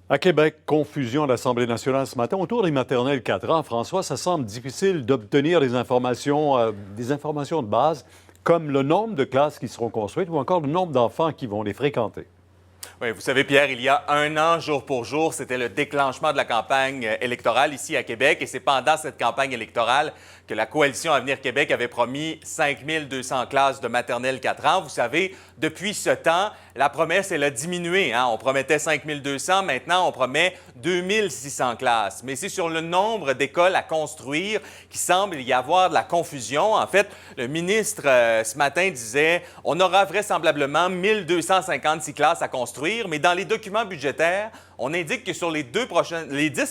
À Québec, confusion à l'Assemblée nationale ce matin. Autour des maternelles 4 ans, François, ça semble difficile d'obtenir des informations de base, comme le nombre de classes qui seront construites ou encore le nombre d'enfants qui vont les fréquenter. Oui, vous savez, Pierre, il y a un an, jour pour jour, c'était le déclenchement de la campagne électorale ici à Québec. Et c'est pendant cette campagne électorale que la coalition Avenir Québec avait promis 5200 classes de maternelle 4 ans. Vous savez, depuis ce temps, la promesse, elle a diminué. On promettait 5200, maintenant on promet 2600 classes. Mais c'est sur le nombre d'écoles à construire qu'il semble y avoir de la confusion. En fait, le ministre, ce matin, disait on aura vraisemblablement 1256 classes à construire, mais dans les documents budgétaires, on indique que sur les 10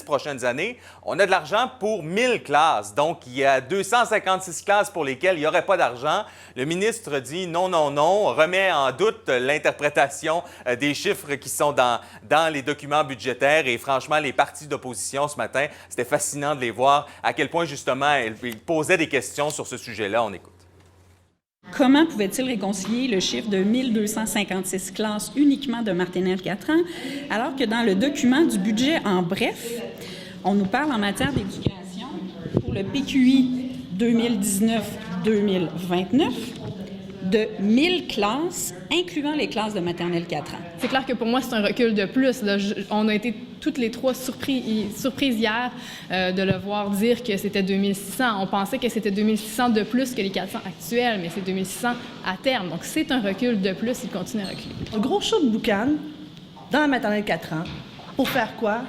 prochaines années, on a de l'argent pour 1000 classes. Donc, il y a 256 classes pour lesquelles il n'y aurait pas d'argent. Le ministre dit non, non, non, remet en doute l'interprétation des chiffres qui sont dans les documents budgétaires. Et franchement, les partis d'opposition ce matin, c'était fascinant de les voir à quel point, justement, ils posaient des questions sur ce sujet-là. On écoute. Comment pouvait-il réconcilier le chiffre de 1256 classes uniquement de maternelle 4 ans, alors que dans le document du budget en bref, on nous parle en matière d'éducation pour le PQI 2019-2029 de 1000 classes, incluant les classes de maternelle 4 ans. C'est clair que pour moi, c'est un recul de plus. Là. On a été toutes les trois surprises hier de le voir dire que c'était 2600. On pensait que c'était 2600 de plus que les 400 actuels, mais c'est 2600 à terme. Donc, c'est un recul de plus. Il continue à reculer. Un gros show de boucan dans la maternelle 4 ans. Pour faire quoi?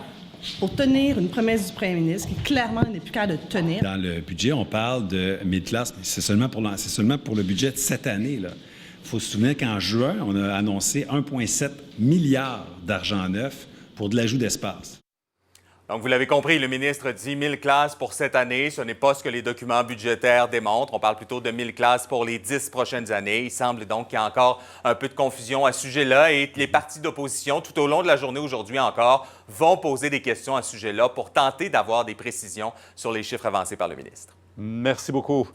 Pour tenir une promesse du premier ministre qui, clairement, n'est plus capable de tenir. Dans le budget, on parle de 1000 classes. C'est seulement pour le budget de cette année, là. Il faut se souvenir qu'en juin, on a annoncé 1,7 milliard d'argent neuf pour de l'ajout d'espace. Donc, vous l'avez compris, le ministre dit 1000 classes pour cette année. Ce n'est pas ce que les documents budgétaires démontrent. On parle plutôt de 1000 classes pour les 10 prochaines années. Il semble donc qu'il y a encore un peu de confusion à ce sujet-là et les partis d'opposition, tout au long de la journée aujourd'hui encore, vont poser des questions à ce sujet-là pour tenter d'avoir des précisions sur les chiffres avancés par le ministre. Merci beaucoup.